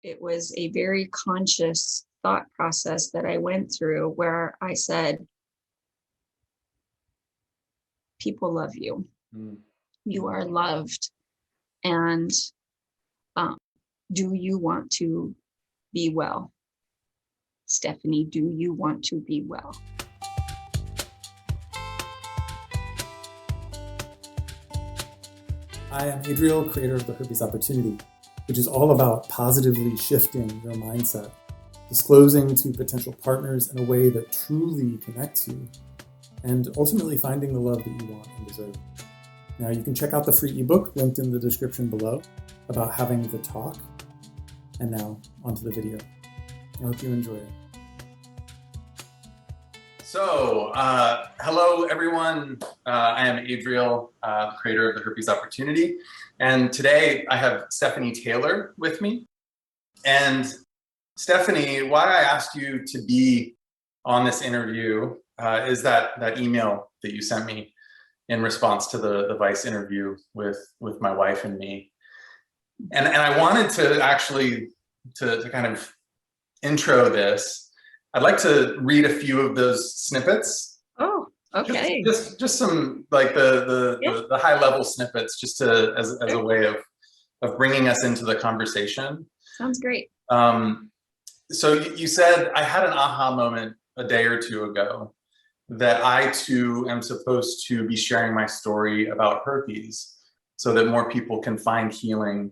it was a very conscious thought process that I went through where I said, people love you. You are loved. And do you want to be well? Stephanie, do you want to be well? Hi, I'm Adriel, creator of the Herpes Opportunity, which is all about positively shifting your mindset, disclosing to potential partners in a way that truly connects you, and ultimately finding the love that you want and deserve. Now, you can check out the free ebook linked in the description below about having the talk. And now, onto the video. I hope you enjoy it. So, hello everyone. I am Adriel, creator of the Herpes Opportunity. And today I have Stephanie Taylor with me. And Stephanie, why I asked you to be on this interview is that email that you sent me in response to the Vice interview with my wife and me. And I wanted to actually to kind of intro this. I'd like to read a few of those snippets. Oh, okay. Just some like the high level snippets, just to as a way of bringing us into the conversation. Sounds great. So you said, I had an aha moment a day or two ago that I too am supposed to be sharing my story about herpes so that more people can find healing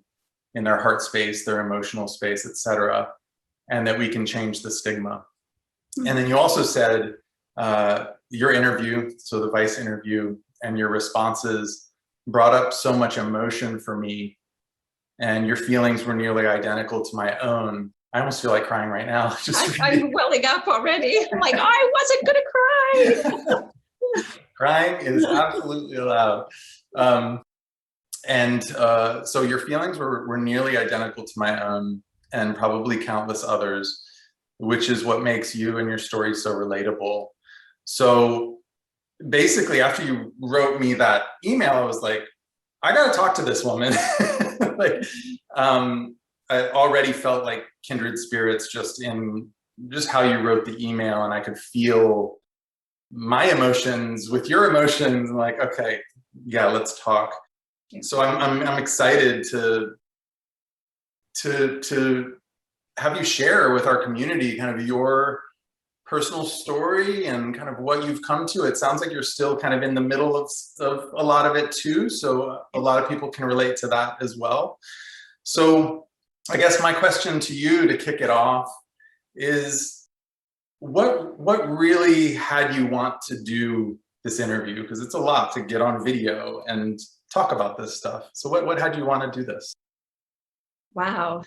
in their heart space, their emotional space, etc., and that we can change the stigma. And then you also said your interview, so the Vice interview, and your responses brought up so much emotion for me, and your feelings were nearly identical to my own. I almost feel like crying right now. I'm welling up already. I'm like, I wasn't gonna cry. Crying is absolutely allowed. So your feelings were nearly identical to my own, and probably countless others, which is what makes you and your story so relatable. So basically, after you wrote me that email, I was like, I gotta talk to this woman. I already felt like kindred spirits just in how you wrote the email, and I could feel my emotions with your emotions. I'm like, okay, yeah, let's talk. So I'm excited to have you share with our community kind of your personal story and kind of what you've come to. It sounds like you're still kind of in the middle of a lot of it too, so a lot of people can relate to that as well. So I guess my question to you to kick it off is, what really had you want to do this interview? Because it's a lot to get on video and talk about this stuff. So what had you want to do this? Wow.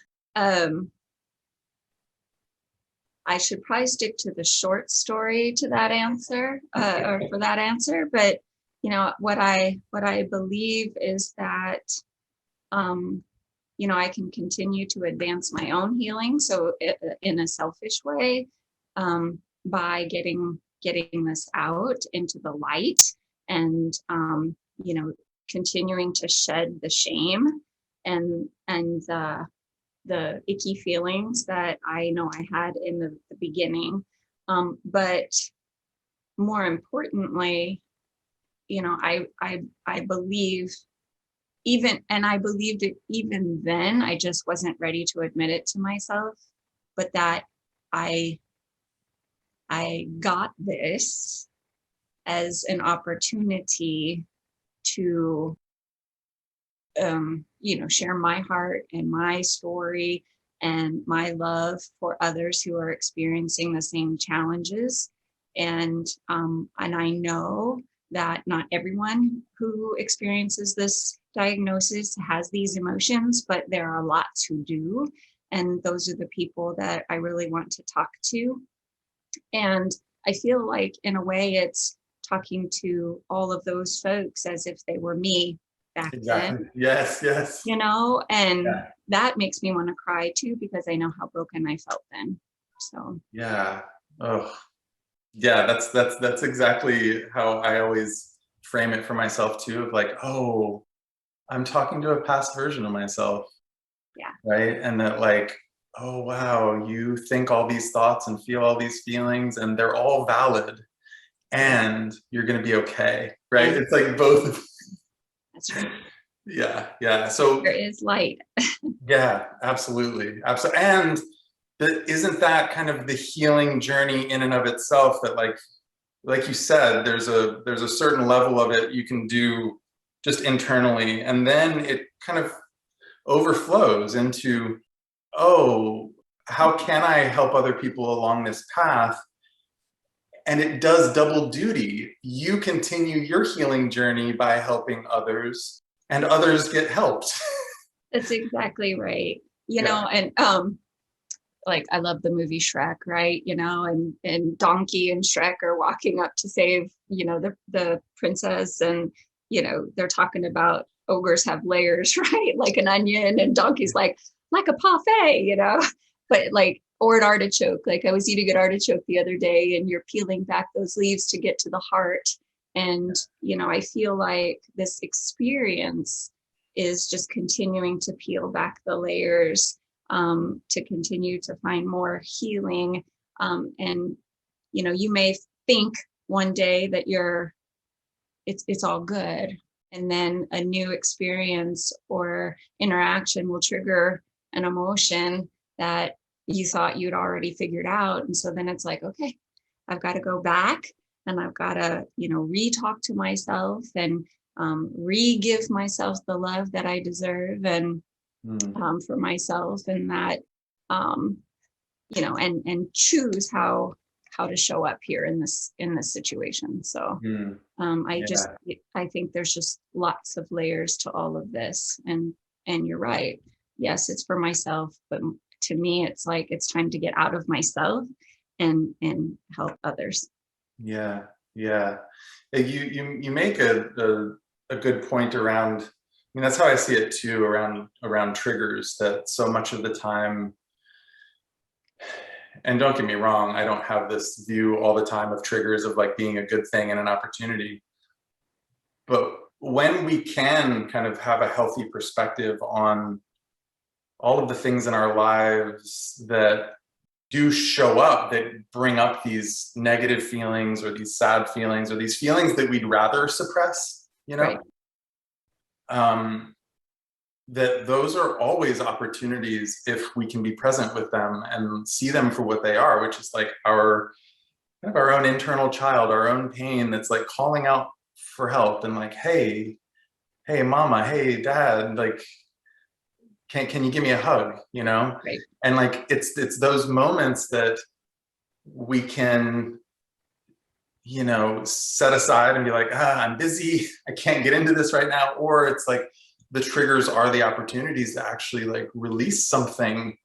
I should probably stick to the short story to that answer, or for that answer. But you know what I believe is that you know, I can continue to advance my own healing. So in a selfish way, by getting this out into the light, and you know, continuing to shed the shame and the icky feelings that I know I had in the beginning. But more importantly, you know, I believe I believed it even then, I just wasn't ready to admit it to myself, but that I got this as an opportunity to you know, share my heart and my story and my love for others who are experiencing the same challenges. And I know that not everyone who experiences this diagnosis has these emotions, but there are lots who do. And those are the people that I really want to talk to. And I feel like in a way it's talking to all of those folks as if they were me back then. Yes. You know, and that makes me want to cry too, because I know how broken I felt then. So yeah. Oh yeah, that's exactly how I always frame it for myself too, of like, oh, I'm talking to a past version of myself. Yeah. Right. And that, like, oh, wow, you think all these thoughts and feel all these feelings, and they're all valid, Right. and you're going to be okay, right? And It's like both of that's right. yeah, yeah. So There is light. yeah, absolutely, absolutely. And isn't that kind of the healing journey in and of itself? That like you said, there's a certain level of it you can do just internally, and then it kind of overflows into, oh, how can I help other people along this path? And it does double duty. You continue your healing journey by helping others, and others get helped. That's exactly right. You Yeah. know, and like I love the movie Shrek, right? You know, and Donkey and Shrek are walking up to save, you know, the princess, and you know, they're talking about ogres have layers, right? Like an onion, and Donkey's like a parfait, you know, but like, or an artichoke. Like I was eating an artichoke the other day, and you're peeling back those leaves to get to the heart. And you know, I feel like this experience is just continuing to peel back the layers, to continue to find more healing. And you know, you may think one day that it's all good, and then a new experience or interaction will trigger an emotion that you thought you'd already figured out. And so then it's like, okay, I've got to go back, and I've got to, you know, re-talk to myself, and re-give myself the love that I deserve, and for myself, and that, um, you know, and choose how to show up here in this situation. So Mm. Yeah. I think there's just lots of layers to all of this, and you're right. Yes, it's for myself, but to me, it's like it's time to get out of myself and help others. Yeah, yeah. You make a good point around. I mean, that's how I see it too. Around triggers. That so much of the time, and don't get me wrong, I don't have this view all the time of triggers of like being a good thing and an opportunity. But when we can kind of have a healthy perspective on all of the things in our lives that do show up, that bring up these negative feelings or these sad feelings or these feelings that we'd rather suppress, you know, Right. that those are always opportunities if we can be present with them and see them for what they are, which is like our kind of our own internal child, our own pain that's like calling out for help, and like, hey mama, hey dad, like, can you give me a hug, you know? Right. And like it's those moments that we can, you know, set aside and be like, I'm busy, I can't get into this right now. Or it's like the triggers are the opportunities to actually like release something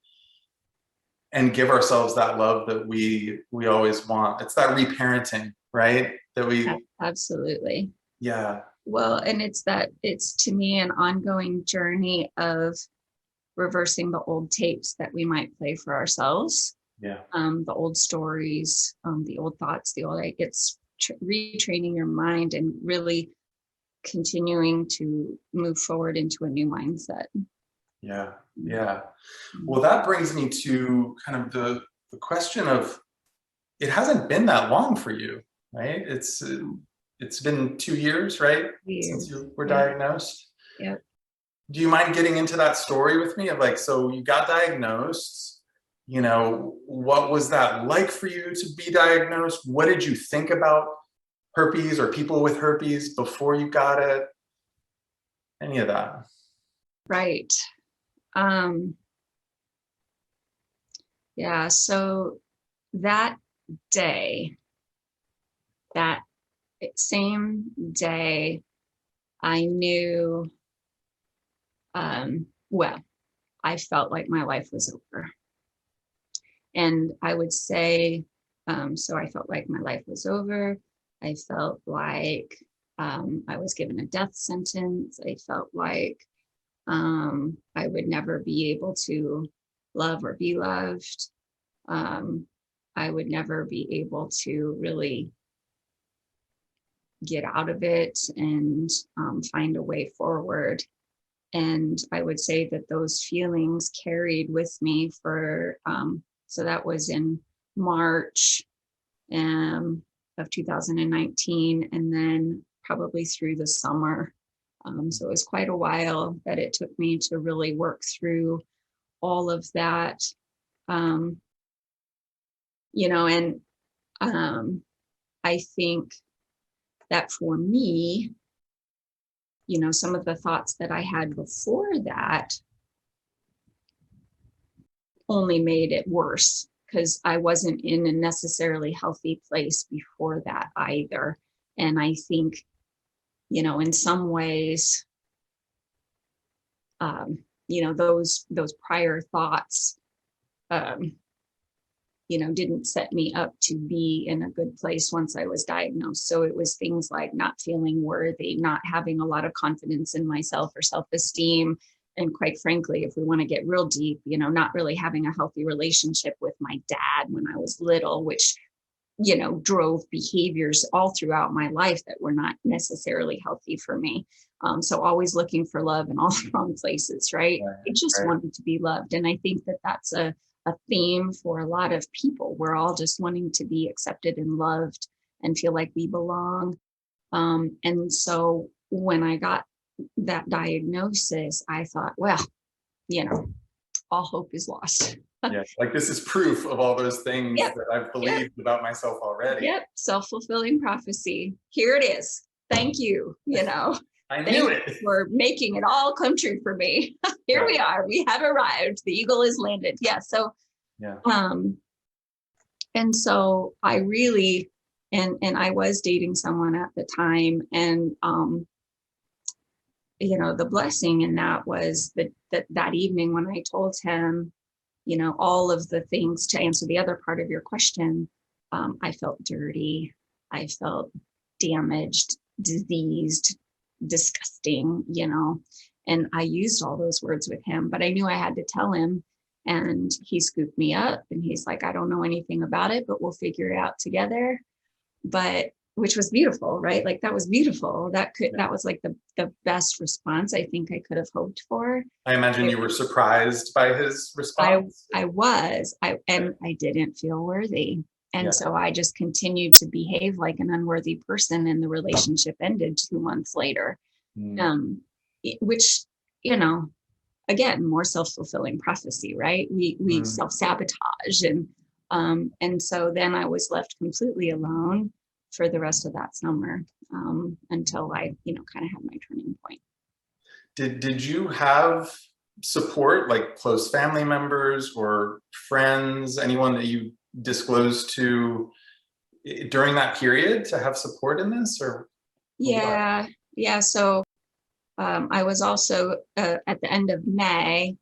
and give ourselves that love that we always want. It's that reparenting, right? That we Absolutely. yeah. Well, and it's to me an ongoing journey of reversing the old tapes that we might play for ourselves, Yeah. the old stories, the old thoughts, the old, like it's retraining your mind and really continuing to move forward into a new mindset. Yeah. Yeah. Well, that brings me to kind of the question of, it hasn't been that long for you, right? It's been 2 years, right? Since Years. you were Yeah. diagnosed. Yeah. Do you mind getting into that story with me of like, so you got diagnosed, you know, what was that like for you to be diagnosed? What did you think about herpes or people with herpes before you got it? Any of that? Right. Um, yeah. So that day, that same day, I knew, well, I felt like my life was over. And I would say, so I felt like my life was over. I felt like I was given a death sentence. I felt like I would never be able to love or be loved. I would never be able to really get out of it and find a way forward. And I would say that those feelings carried with me for, so that was in March of 2019, and then probably through the summer. So it was quite a while that it took me to really work through all of that. And I think that for me, some of the thoughts that I had before that only made it worse, because I wasn't in a necessarily healthy place before that either. And I think, in some ways, those prior thoughts, didn't set me up to be in a good place once I was diagnosed. So it was things like not feeling worthy, not having a lot of confidence in myself or self-esteem. And quite frankly, if we want to get real deep, not really having a healthy relationship with my dad when I was little, which, drove behaviors all throughout my life that were not necessarily healthy for me. So always looking for love in all the wrong places, right? I just wanted to be loved. And I think that that's a theme for a lot of people. We're all just wanting to be accepted and loved and feel like we belong. And so when I got that diagnosis, I thought, well, all hope is lost. Yeah, like this is proof of all those things that I've believed about myself already. Yep, self-fulfilling prophecy. Here it is. Thank you. I knew it. For making it all come true for me. Here we are. We have arrived. The eagle has landed. Yeah. So, and so I really, and I was dating someone at the time, and the blessing in that was that evening when I told him, all of the things, to answer the other part of your question, I felt dirty. I felt damaged, diseased, disgusting, and I used all those words with him, but I knew I had to tell him, and he scooped me up and he's like, I don't know anything about it, but we'll figure it out together. But which was beautiful, right? Like that was beautiful. That was like the best response I think I could have hoped for. I imagine you were surprised by his response. I didn't feel worthy. And so I just continued to behave like an unworthy person, and the relationship ended 2 months later. Which, again, more self-fulfilling prophecy, right? We self-sabotage. And so then I was left completely alone for the rest of that summer, until I, kind of had my turning point. Did you have support, like close family members or friends, anyone that you disclosed to during that period to have support in this? Or yeah. So I was also at the end of May,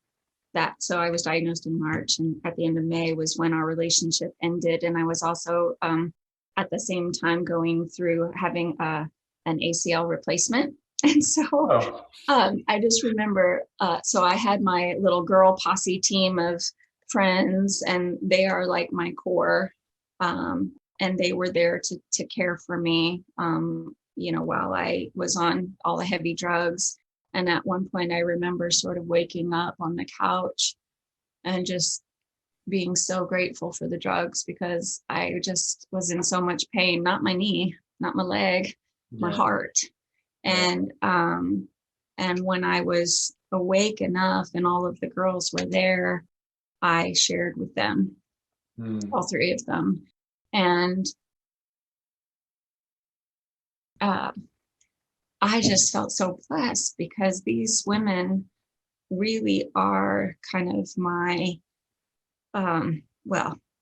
so I was diagnosed in March, and at the end of May was when our relationship ended. And I was also at the same time going through having an ACL replacement. And so I just remember, so I had my little girl posse team of friends, and they are like my core, and they were there to care for me, while I was on all the heavy drugs. And at one point I remember sort of waking up on the couch and just being so grateful for the drugs, because I just was in so much pain, not my knee, not my leg, my heart. And when I was awake enough and all of the girls were there, I shared with them, all three of them. And I just felt so blessed, because these women really are kind of my,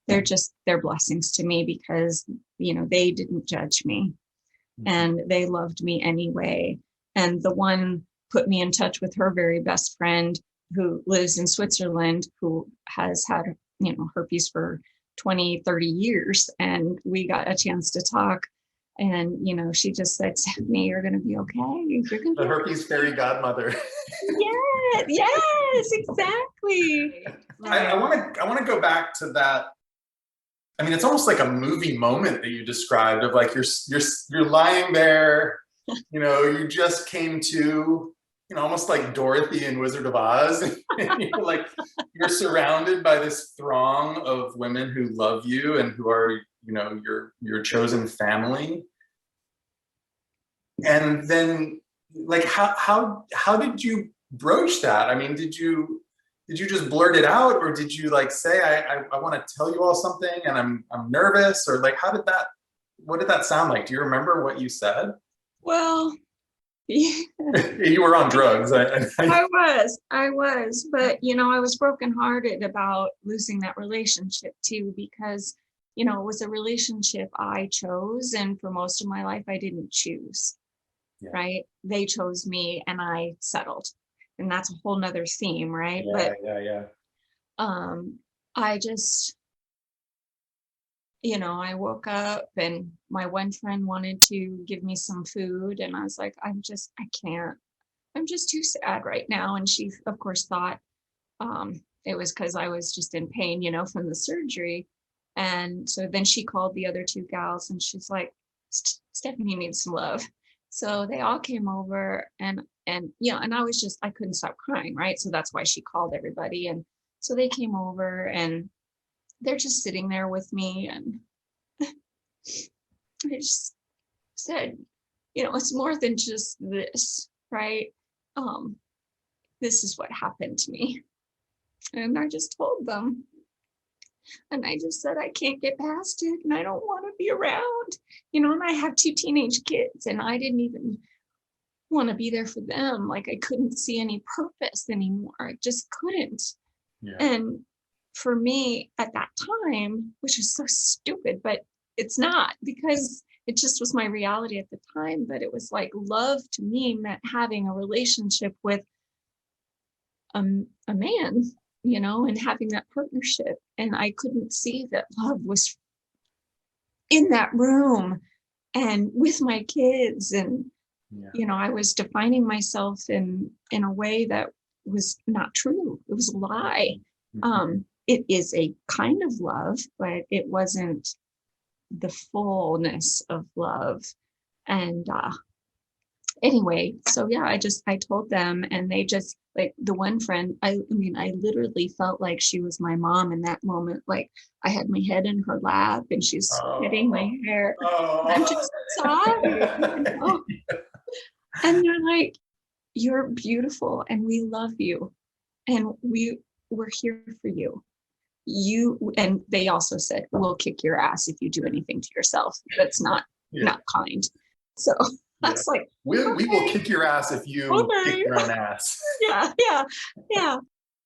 they're blessings to me, because, they didn't judge me, and they loved me anyway. And the one put me in touch with her very best friend, who lives in Switzerland, who has had, herpes for 20, 30 years. And we got a chance to talk. And, she just said, Stephanie, you're going to be okay. You're going to the herpes fairy godmother. Yes, exactly. I want to go back to that. I mean, it's almost like a movie moment that you described, of like you're lying there, you just came to, almost like Dorothy in Wizard of Oz. You're like, you're surrounded by this throng of women who love you and who are, your chosen family. And then, like, how did you broach that? I mean, did you just blurt it out, or did you like say, I want to tell you all something and I'm nervous, or like, what did that sound like? Do you remember what you said? Well, yeah. You were on drugs. I was, but I was brokenhearted about losing that relationship too, because it was a relationship I chose, and for most of my life I didn't choose. Yeah. Right? They chose me and I settled. And that's a whole nother theme, right? Yeah, But yeah. I just, I woke up and my one friend wanted to give me some food, and I was like, I can't. I'm just too sad right now. And she, of course, thought it was because I was just in pain, from the surgery. And so then she called the other two gals and she's like, Stephanie needs some love. So they all came over, and I was just, I couldn't stop crying, right? So that's why she called everybody. And so they came over and they're just sitting there with me, and I just said, it's more than just this, right? This is what happened to me. And I just told them. And I just said, I can't get past it and I don't want to be around, and I have two teenage kids and I didn't even want to be there for them. Like, I couldn't see any purpose anymore. I just couldn't. Yeah. And for me at that time, which is so stupid, but it's not, because it just was my reality at the time. But it was like, love to me meant having a relationship with a man, and having that partnership. And I couldn't see that love was in that room and with my kids. And, I was defining myself in a way that was not true. It was a lie. It is a kind of love, but it wasn't the fullness of love. And, anyway, so yeah, I told them, and they just, like, the one friend, I literally felt like she was my mom in that moment. Like, I had my head in her lap and she's petting my hair. I'm just sobbing. And they're like, you're beautiful and we love you and we're here for you. And they also said, we'll kick your ass if you do anything to yourself that's not kind. So that's like, we will kick your ass if you kick your own ass. Yeah. I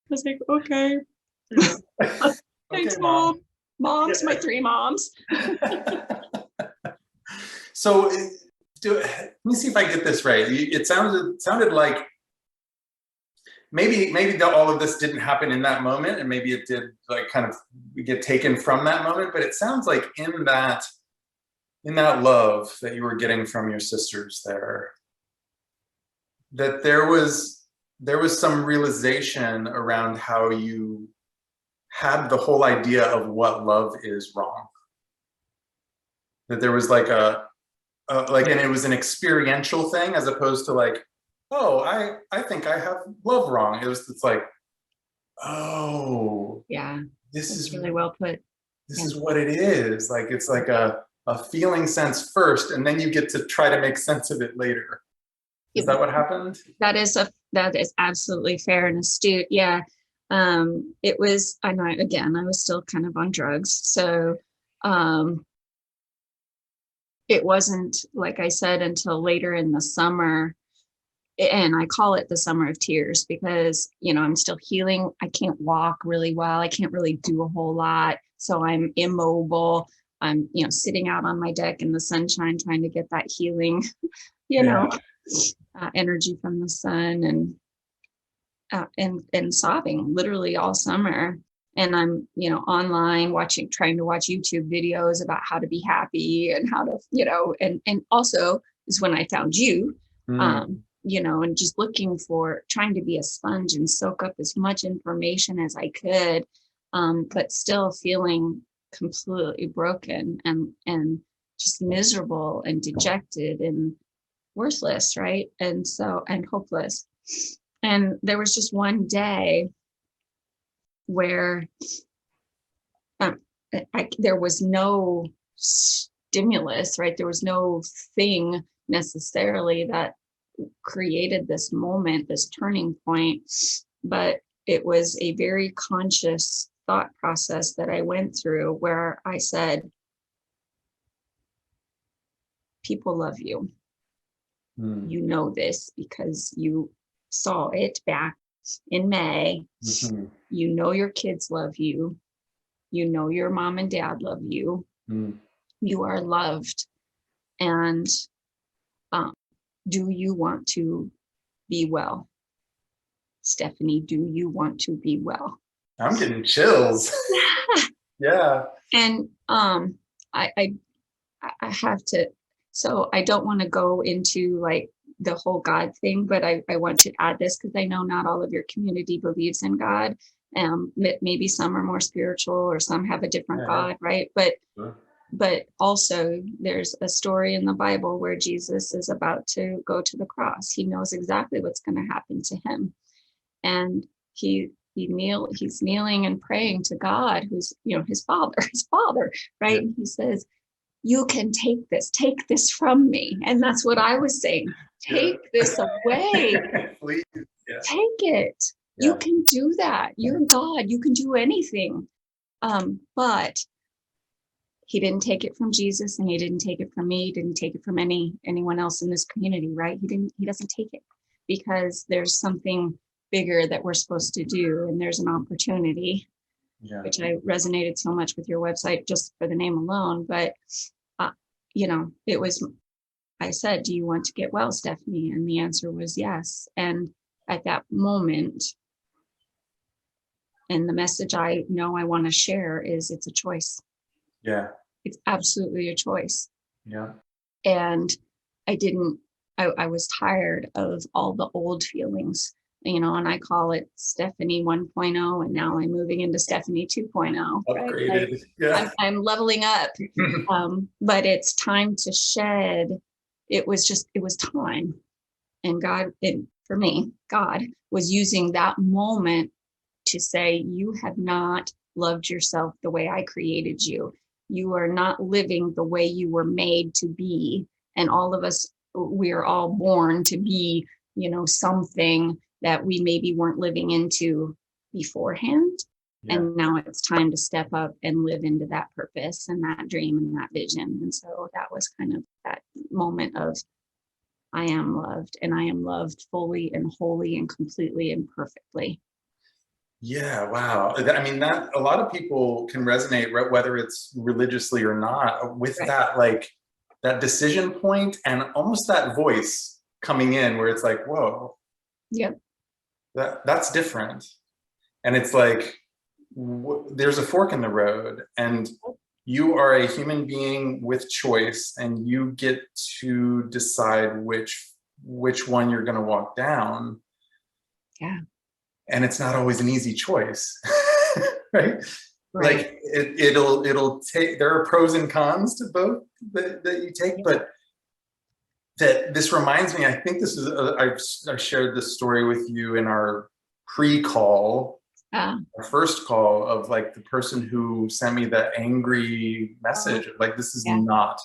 was like, okay. Thanks, Okay, Mom. Moms, my three moms. So let me see if I get this right. It sounded like maybe all of this didn't happen in that moment, and maybe it did, like, kind of get taken from that moment. But it sounds like in that love that you were getting from your sisters there, that there was some realization around how you had the whole idea of what love is wrong. That there was like and it was an experiential thing, as opposed to like, oh, I think I have love wrong. It's like, oh, yeah, this is really well put. This is what it is. Like, it's like a feeling sense first, and then you get to try to make sense of it later. Is that what happened? That is absolutely fair and astute. Yeah. It was, I know, again, I was still kind of on drugs. So, it wasn't, like I said, until later in the summer, and I call it the summer of tears, because, I'm still healing. I can't walk really well. I can't really do a whole lot. So I'm immobile. I'm, sitting out on my deck in the sunshine, trying to get that healing, energy from the sun, and sobbing literally all summer. And I'm, online trying to watch YouTube videos about how to be happy and how to, and also is when I found you, and just trying to be a sponge and soak up as much information as I could, but still feeling completely broken and just miserable and dejected and worthless, right? And hopeless. And there was just one day where there was no stimulus, right? There was no thing necessarily that created this moment, this turning point, but it was a very conscious thought process that I went through where I said, people love you. You know this because you saw it back in May. You know your kids love you. You know your mom and dad love you. You are loved. And do you want to be well? Stephanie, do you want to be well? I'm getting chills. Yeah. And I have to, so I don't want to go into like the whole God thing, but I want to add this because I know not all of your community believes in God. Maybe some are more spiritual or some have a different God, right? But also there's a story in the Bible where Jesus is about to go to the cross. He knows exactly what's going to happen to him. And he's kneeling and praying to God, who's, his father, right? And he says, you can take this from me. And that's what I was saying. Take this away. Please. Take it. You can do that. You're God. You can do anything. But he didn't take it from Jesus, and he didn't take it from me. He didn't take it from anyone else in this community, right? He doesn't take it because there's something bigger that we're supposed to do, and there's an opportunity, which I resonated so much with your website just for the name alone. But it was, I said, do you want to get well, Stephanie? And the answer was yes. And at that moment, and the message I know I want to share is it's a choice. Yeah. It's absolutely a choice. Yeah. And I was tired of all the old feelings, and I call it Stephanie 1.0, and now I'm moving into Stephanie 2.0. Upgraded. Right? I'm leveling up. But it's time to shed. It was time. And God was using that moment to say, you have not loved yourself the way I created you. You are not living the way you were made to be. And all of us, we are all born to be, something that we maybe weren't living into beforehand. And now it's time to step up and live into that purpose and that dream and that vision. And so that was kind of that moment of, I am loved, and I am loved fully and wholly and completely and perfectly. Yeah, wow. I mean, that a lot of people can resonate, whether it's religiously or not, with that, like that decision point and almost that voice coming in where it's like, whoa, that's different. And it's like, there's a fork in the road, and you are a human being with choice, and you get to decide which one you're going to walk down. Yeah. And it's not always an easy choice, right? Like it'll take, there are pros and cons to both that you take, but that this reminds me, I think this is, I shared this story with you in our pre-call, our first call, of like the person who sent me the angry message, like, this is not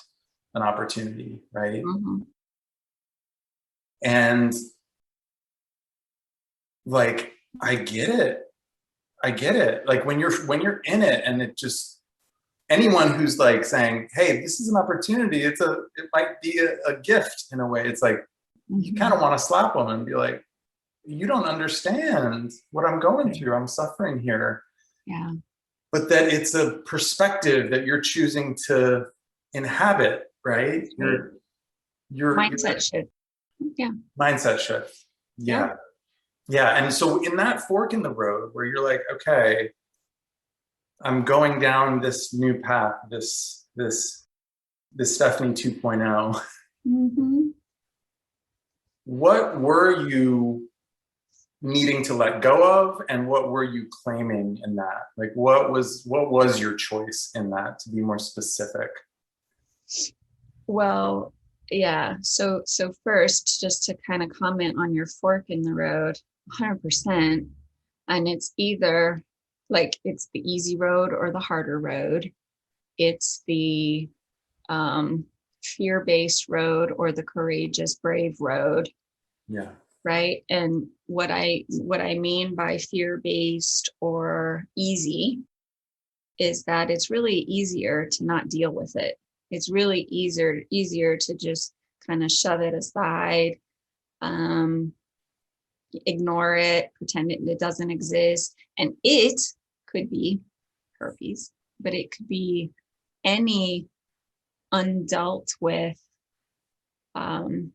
an opportunity, right? And like, I get it. Like when you're in it, and it just, anyone who's like saying, hey, this is an opportunity, it might be a gift in a way. It's like, you kind of want to slap them and be like, you don't understand what I'm going through. I'm suffering here. Yeah. But that it's a perspective that you're choosing to inhabit, right? Your mindset shift. Yeah. Mindset shift. Yeah. Yeah. And so in that fork in the road where you're like, okay, I'm going down this new path, this Stephanie 2.0. What were you needing to let go of, and what were you claiming in that? Like, what was your choice in that, to be more specific? Well, Yeah. So first, just to kind of comment on your fork in the road, 100%. And it's either like it's the easy road or the harder road. It's the fear-based road or the courageous, brave road, Yeah. right? And what I mean by fear-based or easy is that it's really easier to not deal with it. It's really easier to just kind of shove it aside, um, ignore it, pretend it doesn't exist. And it could be herpes, but it could be any undealt with um,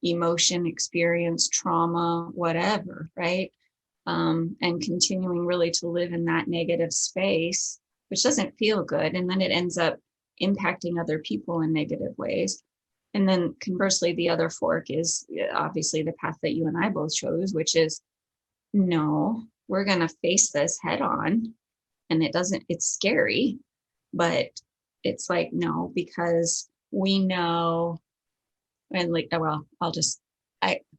emotion, experience, trauma, whatever, right? And continuing really to live in that negative space, which doesn't feel good. And then it ends up impacting other people in negative ways. And then conversely, the other fork is obviously the path that you and I both chose, which is no, we're going to face this head on. And it's scary, but it's like, no, because we know, and like, well,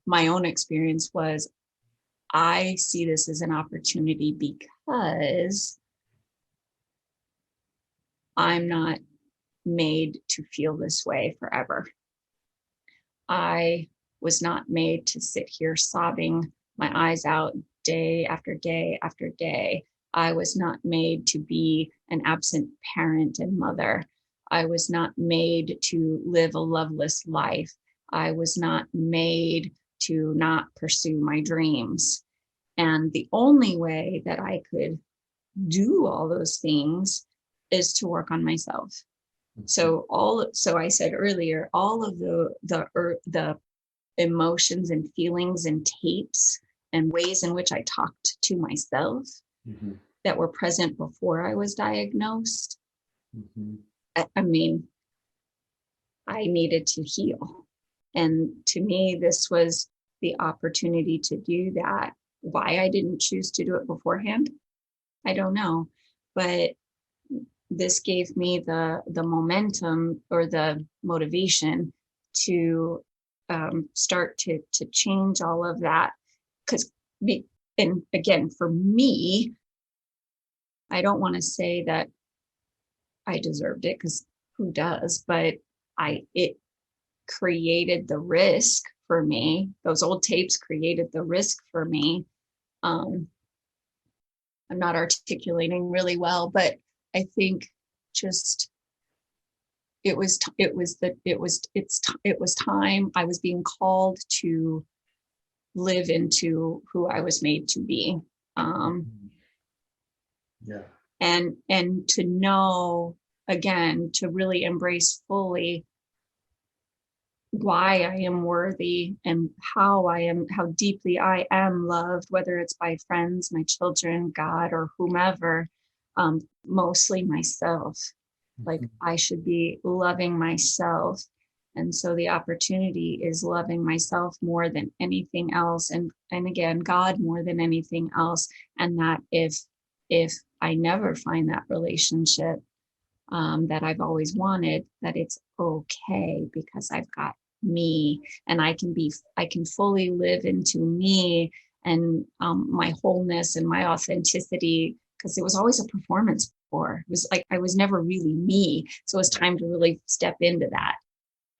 my own experience was I see this as an opportunity because I'm not made to feel this way forever. I was not made to sit here sobbing my eyes out day after day after day. I was not made to be an absent parent and mother. I was not made to live a loveless life. I was not made to not pursue my dreams. And the only way that I could do all those things is to work on myself. So I said earlier, all of the emotions and feelings and tapes and ways in which I talked to myself Mm-hmm. that were present before I was diagnosed. Mm-hmm. I mean, I needed to heal. And to me, this was the opportunity to do that. Why I didn't choose to do it beforehand, I don't know. But this gave me the momentum or the motivation to start to change all of that. Because, and again, for me, I don't want to say that I deserved it, because who does? But it created the risk for me. Those old tapes created the risk for me. Um, I'm not articulating really well, but I think just it was time. I was being called to live into who I was made to be. Yeah. And to know, again, to really embrace fully why I am worthy and how deeply I am loved, whether it's by friends, my children, God, or whomever, mostly myself. Like I should be loving myself. And so the opportunity is loving myself more than anything else. And again, God more than anything else. And that if I never find that relationship that I've always wanted, that it's okay because I've got me, and I can fully live into me and my wholeness and my authenticity, because it was always a performance before. It was like I was never really me. So it's time to really step into that.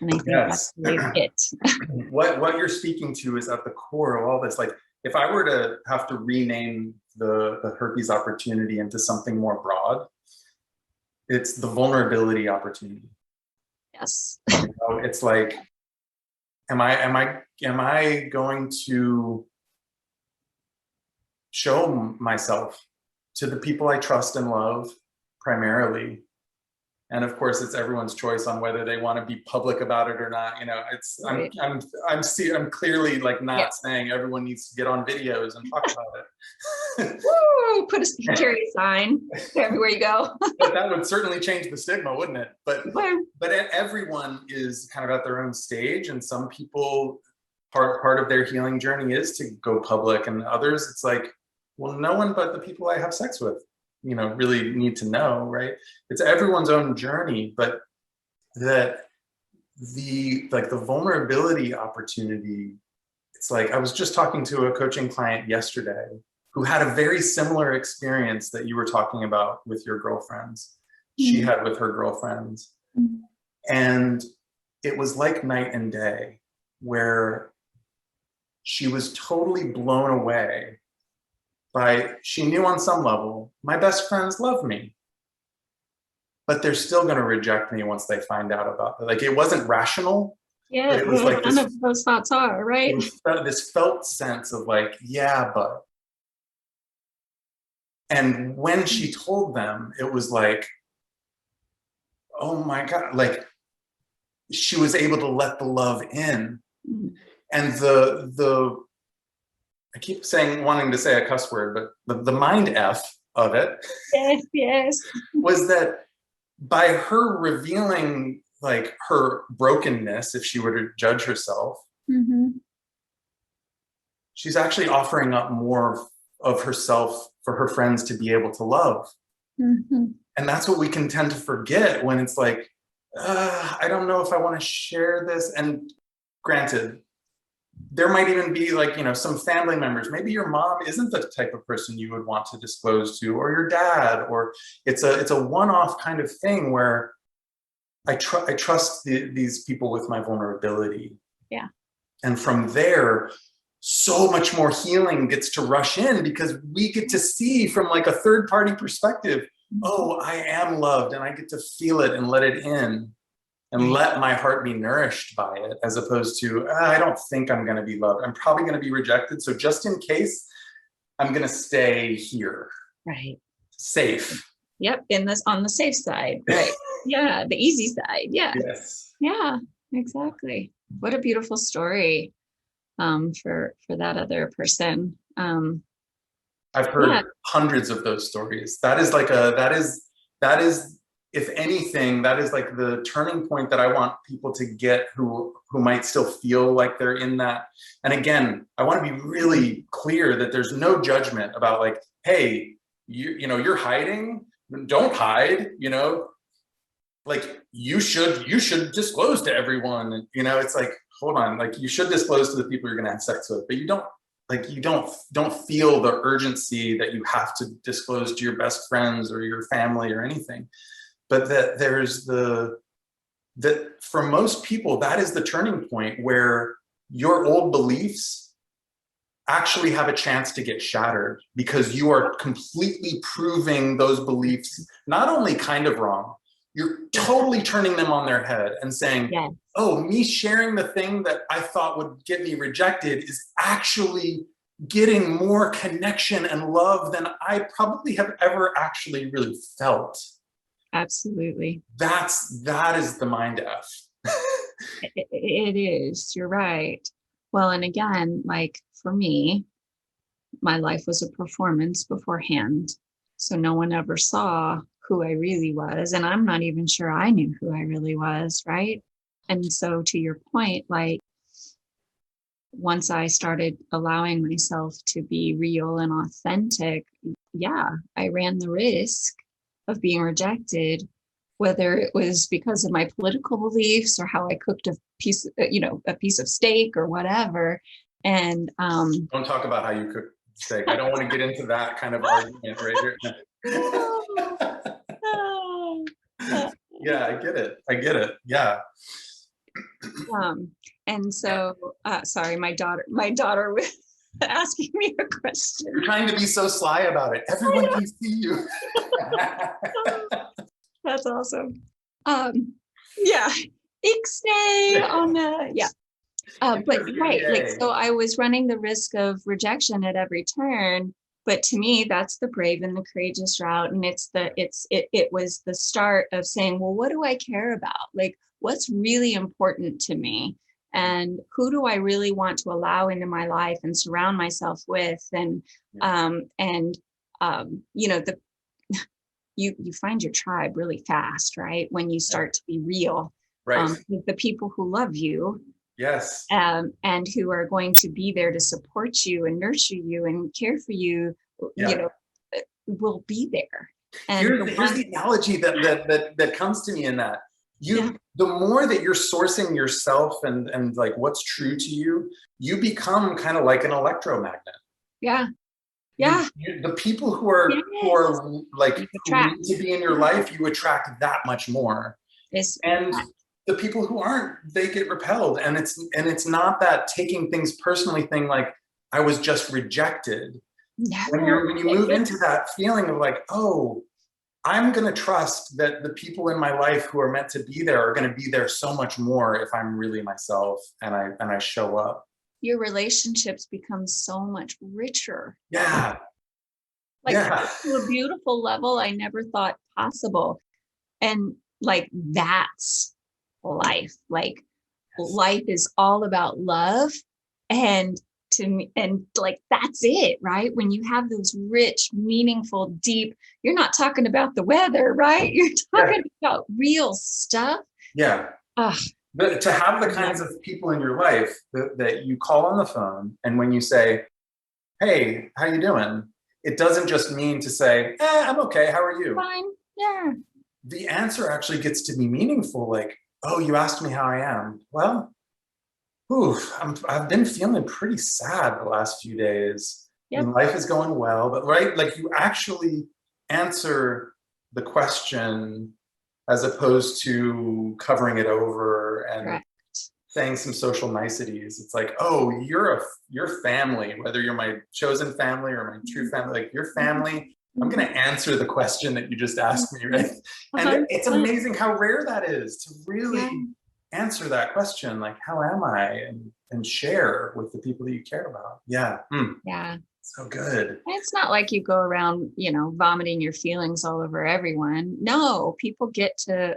And I think Yes. that's really it. What you're speaking to is at the core of all this. Like, if I were to have to rename the herpes opportunity into something more broad, it's the vulnerability opportunity. Yes. You know, it's like, am I going to show myself to the people I trust and love primarily? And of course, it's everyone's choice on whether they want to be public about it or not. You know, it's Right. I'm clearly like not Yeah. saying everyone needs to get on videos and talk about it. Woo! Put a carry sign everywhere you go. But that would certainly change the stigma, wouldn't it? But Woo. everyone is kind of at their own stage, and some people, part of their healing journey is to go public, and others it's like, well, no one but the people I have sex with, you know, really need to know, right? It's everyone's own journey, but that the vulnerability opportunity, it's like, I was just talking to a coaching client yesterday who had a very similar experience that you were talking about with your girlfriends. She had with her girlfriends. And it was like night and day, where she was totally blown away by, she knew on some level, my best friends love me, but they're still going to reject me once they find out about it. Like, it wasn't rational. Yeah, but it was like none of those thoughts are, right? this felt sense of like, yeah, but. And when she told them, it was like, oh my God, like, she was able to let the love in. And I keep wanting to say a cuss word, but the mind F of it Yes. was that by her revealing like her brokenness, if she were to judge herself, she's actually offering up more of herself for her friends to be able to love. And that's what we can tend to forget when it's like, I don't know if I want to share this. And granted, there might even be like, some family members, maybe your mom isn't the type of person you would want to disclose to, or your dad, or it's a one-off kind of thing where I trust these people with my vulnerability. Yeah. And from there, so much more healing gets to rush in, because we get to see from like a third party perspective, oh, I am loved, and I get to feel it and let it in and let my heart be nourished by it, as opposed to, I don't think I'm going to be loved. I'm probably going to be rejected. So just in case, I'm going to stay here. Right. Safe. Yep. On the safe side. Right. Yeah. The easy side. Yeah. Yes. Yeah, exactly. What a beautiful story for that other person. I've heard hundreds of those stories. That is, if anything, that is like the turning point that I want people to get who might still feel like they're in that. And again, I want to be really clear that there's no judgment about like, hey, you're hiding, don't hide, like you should disclose to everyone. It's like, hold on, like you should disclose to the people you're going to have sex with, but you don't feel the urgency that you have to disclose to your best friends or your family or anything. But that there's that for most people, that is the turning point where your old beliefs actually have a chance to get shattered, because you are completely proving those beliefs not only kind of wrong, you're totally turning them on their head and saying, oh, me sharing the thing that I thought would get me rejected is actually getting more connection and love than I probably have ever actually really felt. Absolutely. That is the mind F. It is. You're right. Well, and again, like for me, my life was a performance beforehand. So no one ever saw who I really was. And I'm not even sure I knew who I really was. Right. And so to your point, like once I started allowing myself to be real and authentic, I ran the risk of being rejected, whether it was because of my political beliefs or how I cooked a piece of steak or whatever. And don't talk about how you cook steak. I don't want to get into that kind of argument right here. Yeah, I get it. Yeah. And so, sorry, my daughter was asking me a question. You're trying to be so sly about it. Everyone can see you. That's awesome. Ixnay on the, but right, like, so I was running the risk of rejection at every turn, but to me, that's the brave and the courageous route. And it was the start of saying, well, what do I care about? Like, what's really important to me? And who do I really want to allow into my life and surround myself with? And, you find your tribe really fast, right? When you start to be real, right? With the people who love you. Yes. And who are going to be there to support you and nurture you and care for you, will be there. And here's the analogy that comes to me in that. The more that you're sourcing yourself and like what's true to you, you become kind of like an electromagnet. Yeah. Yeah. The people who are like who need to be in your life, you attract that much more. And the people who aren't, they get repelled. And it's not that taking things personally thing, like I was just rejected. No. When you move into that feeling of like, oh, I'm going to trust that the people in my life who are meant to be there are going to be there so much more if I'm really myself and I show up. Your relationships become so much richer. Yeah. Like to a beautiful level I never thought possible. And like, that's life. Like, life is all about love. And to me, and like, that's it, right? When you have those rich, meaningful, deep, you're not talking about the weather, right? You're talking about real stuff. Yeah. But to have the kinds of people in your life that you call on the phone, and when you say, hey, how you doing? It doesn't just mean to say, I'm okay, how are you? Fine. Yeah. The answer actually gets to be meaningful, like, oh, you asked me how I am. Well, I've been feeling pretty sad the last few days. I mean, life is going well, but right, like you actually answer the question as opposed to covering it over and saying some social niceties. It's like, oh, your family, whether you're my chosen family or my true family, like your family, I'm going to answer the question that you just asked me, right? And it's amazing how rare that is to really answer that question, like, how am I? And share with the people that you care about. Yeah. Yeah. So good. And it's not like you go around, vomiting your feelings all over everyone. No, people get to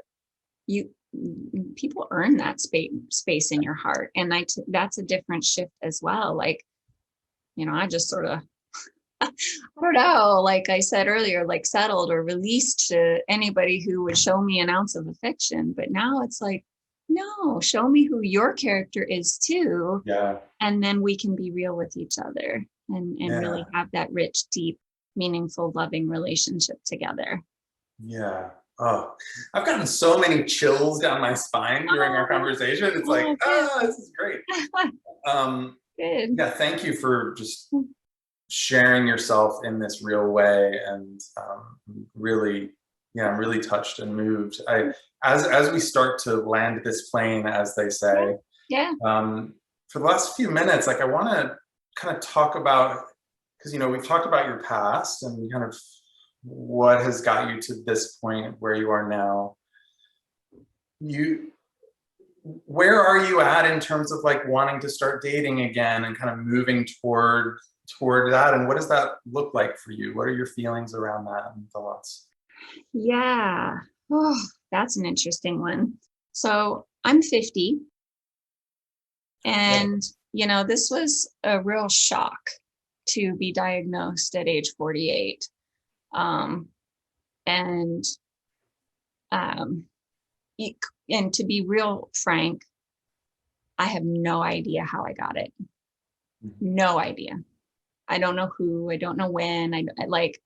people earn that space in your heart. And that's a different shift as well. Like, I just sort of, I don't know, like I said earlier, like settled or released to anybody who would show me an ounce of affection. But now it's like, no, show me who your character is too. Yeah. And then we can be real with each other and really have that rich, deep, meaningful, loving relationship together. Yeah. Oh, I've gotten so many chills down my spine during our conversation. It's like, this is great. Good. Yeah, thank you for just sharing yourself in this real way, and really, I'm really touched and moved. As we start to land this plane, as they say, for the last few minutes, like I want to kind of talk about, because we've talked about your past and kind of what has got you to this point where you are now. Where are you at in terms of like wanting to start dating again and kind of moving toward that, and what does that look like for you? What are your feelings around that and thoughts? Yeah. Oh, that's an interesting one. So I'm 50, and this was a real shock to be diagnosed at age 48. And to be real frank, I have no idea how I got it. No idea. I don't know who, I don't know when, I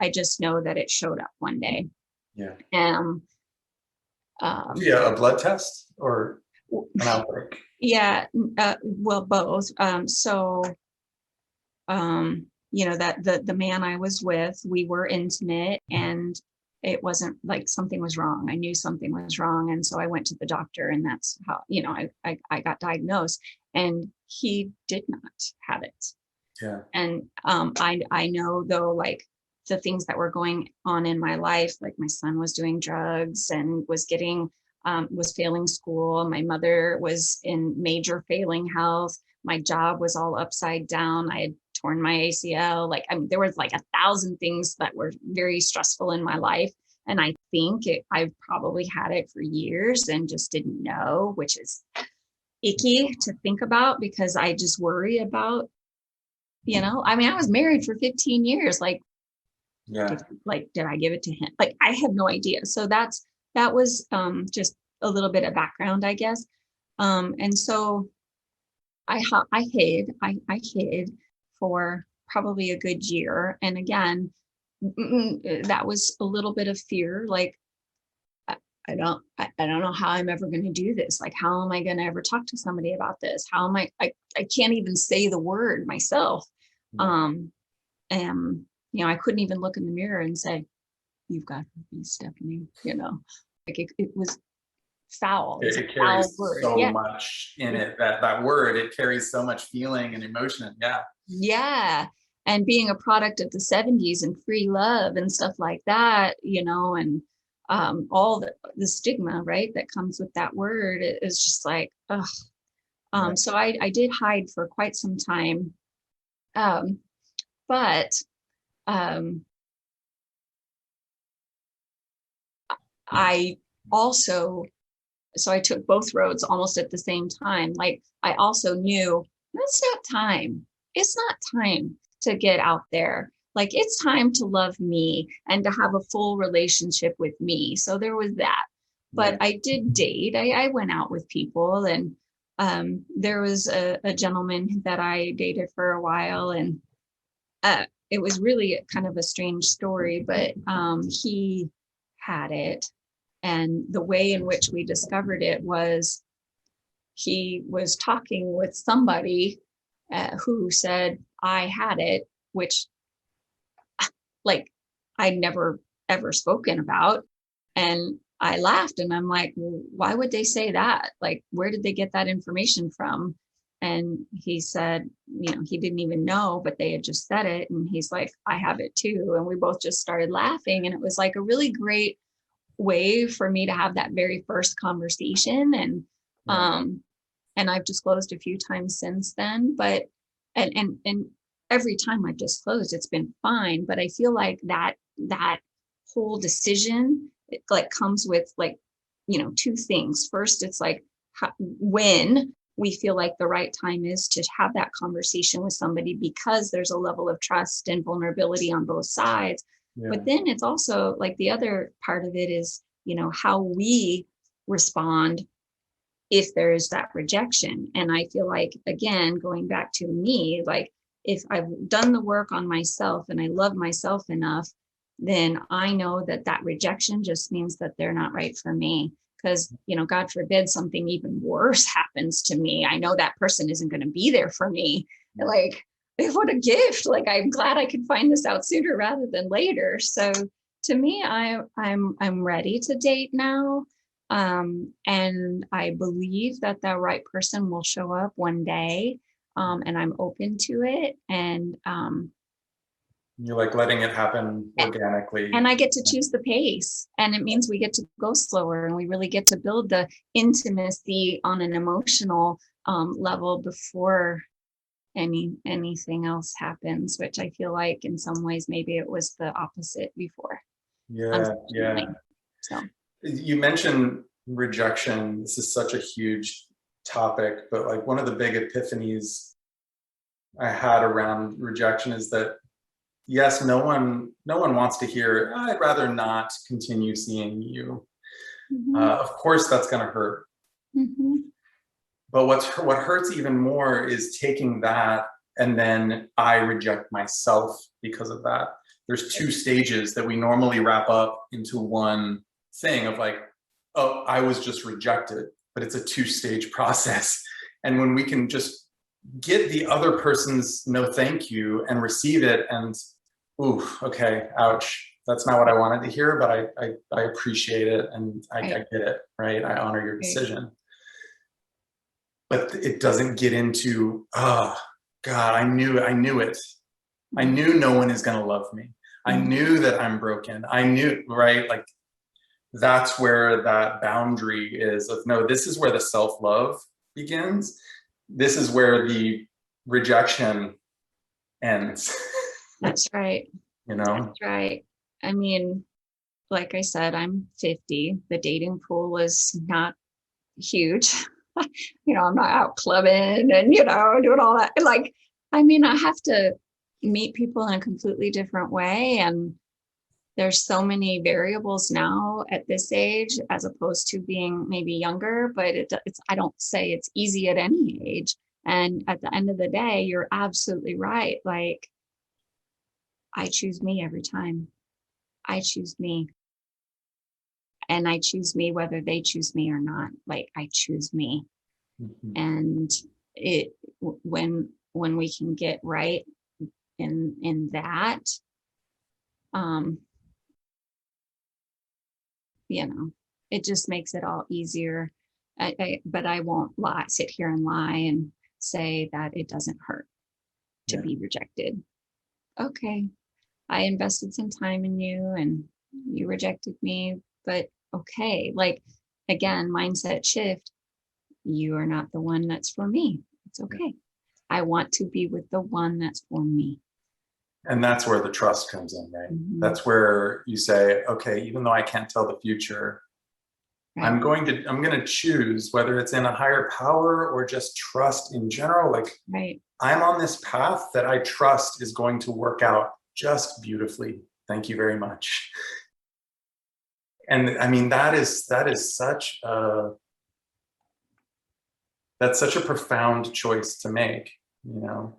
just know that it showed up one day. Yeah. A blood test or an outbreak? Yeah. Well, both. That the man I was with, we were intimate, and it wasn't like something was wrong. I knew something was wrong. And so I went to the doctor, and that's how, I got diagnosed, and he did not have it. Yeah. And I know though, like the things that were going on in my life, like my son was doing drugs and was failing school. My mother was in major failing health. My job was all upside down. I had torn my ACL. There was like 1,000 things that were very stressful in my life. And I think I've probably had it for years and just didn't know, which is icky to think about, because I just worry about, I was married for 15 years. Like, did I give it to him? Like, I have no idea. So that was just a little bit of background, I guess. And so I hid for probably a good year. And again, that was a little bit of fear. Like, I don't know how I'm ever going to do this. Like, how am I going to ever talk to somebody about this? How am I can't even say the word myself. And, I couldn't even look in the mirror and say, you've got herpes, Stephanie, like it was foul. It's a It foul carries word. so Yeah. much in it, that word, it carries so much feeling and emotion. Yeah. Yeah. And being a product of the 70s and free love and stuff like that, and all the stigma, right, that comes with that word is just like, ugh. Yeah. So I did hide for quite some time. But um, I also, so I took both roads almost at the same time. Like, I also knew it's not time. It's not time to get out there. Like, it's time to love me and to have a full relationship with me. So there was that. But I did date. I went out with people, and there was a gentleman that I dated for a while, and it was really kind of a strange story, but he had it. And the way in which we discovered it was he was talking with somebody who said, I had it, which, like, I'd never ever spoken about. And I laughed and I'm like, well, why would they say that? Like, where did they get that information from? And he said, he didn't even know, but they had just said it. And he's like, I have it too. And we both just started laughing. And it was like a really great way for me to have that very first conversation. And I've disclosed a few times since then, but and every time I've disclosed, it's been fine. But I feel like that whole decision, it like comes with like, two things. First, it's like when we feel like the right time is to have that conversation with somebody, because there's a level of trust and vulnerability on both sides. Yeah. But then it's also like the other part of it is, how we respond if there is that rejection. And I feel like, again, going back to me, like, if I've done the work on myself and I love myself enough, then I know that rejection just means that they're not right for me. Because, God forbid something even worse happens to me, I know that person isn't going to be there for me. Like, what a gift. Like, I'm glad I could find this out sooner rather than later. So to me, I'm ready to date now. And I believe that the right person will show up one day. And I'm open to it. And You're like letting it happen organically. and I get to choose the pace. And it means we get to go slower, and we really get to build the intimacy on an emotional level before anything else happens, which I feel like in some ways maybe it was the opposite before. Yeah. So You mentioned rejection. This is such a huge topic, but like one of the big epiphanies I had around rejection is that, yes, no one wants to hear, I'd rather not continue seeing you. Of course, that's going to hurt. But what hurts even more is taking that and then I reject myself because of that. There's two stages that we normally wrap up into one thing of like, oh, I was just rejected, but it's a two-stage process. And when we can just get the other person's no thank you and receive it and, ooh, okay, ouch, that's not what I wanted to hear, but I appreciate it and I get it, right? I honor your decision. But it doesn't get into, oh, God, I knew it. I knew no one is going to love me. I knew that I'm broken. I knew, right? Like, that's where that boundary is of, no, this is where the self-love begins. This is where the rejection ends. That's right. That's right. I mean, like I said, I'm 50. The dating pool is not huge. I'm not out clubbing and, doing all that. Like, I mean, I have to meet people in a completely different way. And there's so many variables now at this age, as opposed to being maybe younger, but I don't say it's easy at any age. And at the end of the day, you're absolutely right. Like, I choose me every time. I choose me. and I choose me, whether they choose me or not. Like, I choose me. Mhm. And when we can get right in that, you know, it just makes it all easier. But I won't sit here and lie and say that it doesn't hurt to Yeah. be rejected. Okay, I invested some time in you and you rejected me, but okay, like, again, mindset shift. You are not the one that's for me. It's okay. I want to be with the one that's for me. And that's where the trust comes in, right? Mhm. That's where you say, okay, even though I can't tell the future, Right. I'm going to choose, whether it's in a higher power or just trust in general. Like, Right. I'm on this path that I trust is going to work out just beautifully. Thank you very much. And I mean, that's such a profound choice to make, you know?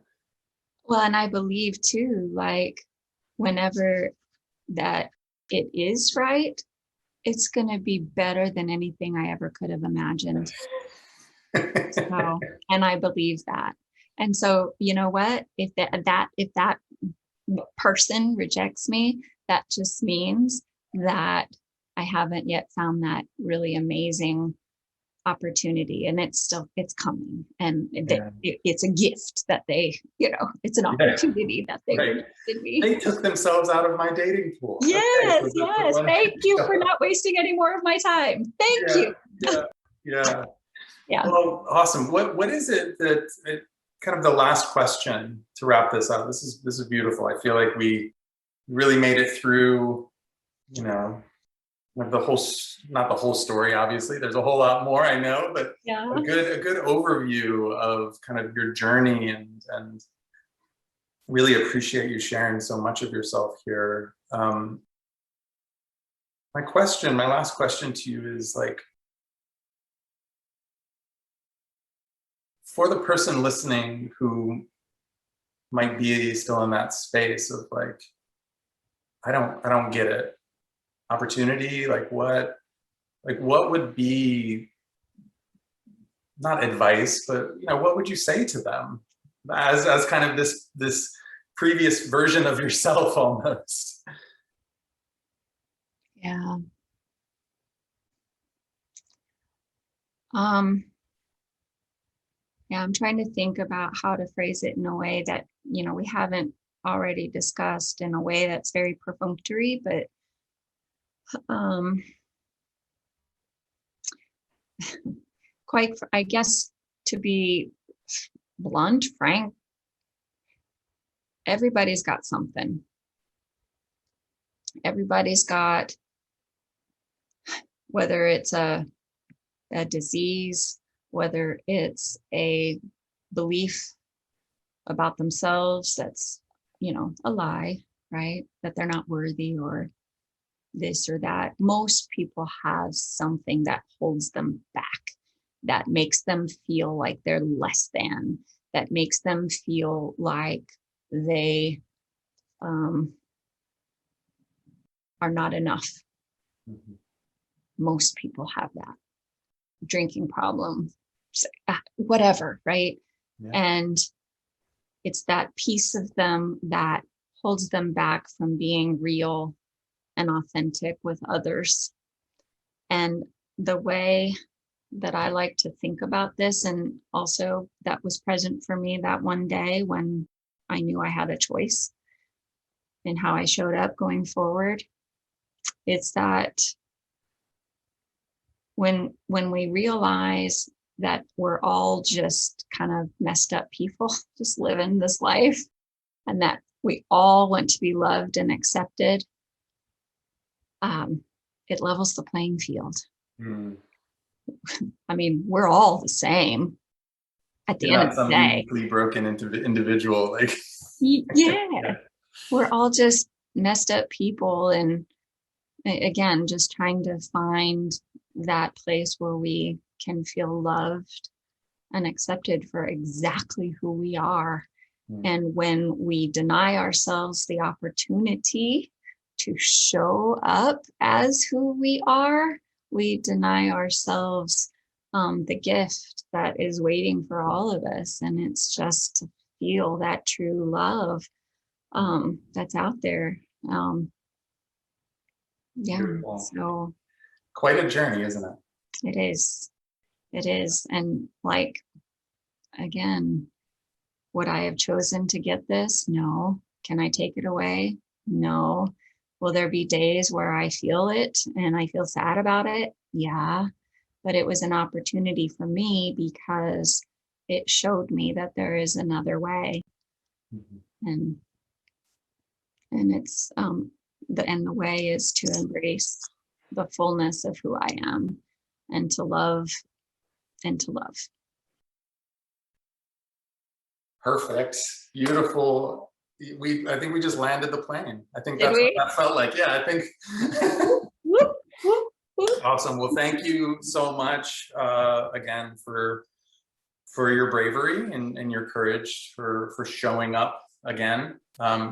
Well, and I believe too, like, whenever that it is right, it's going to be better than anything I ever could have imagined. So, and I believe that. And so, you know what? If that person rejects me, that just means that I haven't yet found that really amazing opportunity, and it's coming, and Yeah. it's a gift that they, it's an opportunity that they Right. rejected me. They took themselves out of my dating pool. Okay, Yes, so yes. Thank you for not wasting any more of my time. Thank you. Yeah. Yeah. Well, awesome. What is it that kind of the last question to wrap this up? This is beautiful. I feel like we really made it through, you know, not the whole story, obviously. There's a whole lot more, I know, but Yeah. a good overview of kind of your journey, and really appreciate you sharing so much of yourself here. My last question to you is, like, for the person listening who might be still in that space of like, I don't get it. Opportunity, what would be, not advice, but what would you say to them as kind of this previous version of yourself almost? Yeah. Um, yeah, I'm trying to think about how to phrase it in a way that, we haven't already discussed, in a way that's very perfunctory, but I guess, to be blunt, frank, everybody's got something. Everybody's got, whether it's a disease, whether it's a belief about themselves that's, a lie, right? That they're not worthy, or this or that. Most people have something that holds them back, that makes them feel like they're less than, that makes them feel like they are not enough. Mhm. Most people have that. Drinking problem, whatever, right? Yeah. And it's that piece of them that holds them back from being real and authentic with others. And the way that I like to think about this, and also that was present for me that one day when I knew I had a choice in how I showed up going forward, it's that when we realize that we're all just kind of messed up people just living this life, and that we all want to be loved and accepted, it levels the playing field. Mm. I mean, we're all the same at the You're end of not the some day. uniquely broken individual, like. Yeah, we're all just messed up people. And again, just trying to find that place where we can feel loved and accepted for exactly who we are. Mm. And when we deny ourselves the opportunity to show up as who we are, we deny ourselves the gift that is waiting for all of us. And it's just to feel that true love that's out there. Yeah, Beautiful. so Quite a journey, isn't it? it is. It is. And like, again, would I have chosen to get this? No. Can I take it away? No. Will there be days where I feel it and I feel sad about it? Yeah. But it was an opportunity for me because it showed me that there is another way. And it's the way is to embrace the fullness of who I am and to love and to love. Perfect. Beautiful. I think we just landed the plane. I think Did that's we? what that felt like. Yeah, I think. Whoop, whoop, whoop. Awesome. Well, thank you so much again for your bravery and your courage for showing up again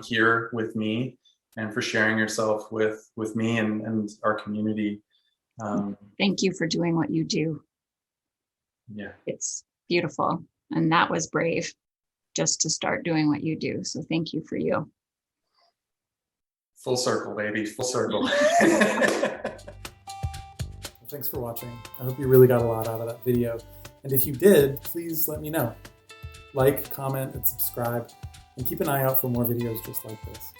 here with me and for sharing yourself with me and our community. Thank you for doing what you do. Yeah. It's beautiful. And that was brave just to start doing what you do. So thank you for you. Full circle, baby. Full circle. Thanks for watching. I hope you really got a lot out of that video. And if you did, please let me know. Like, comment, and subscribe, and keep an eye out for more videos just like this.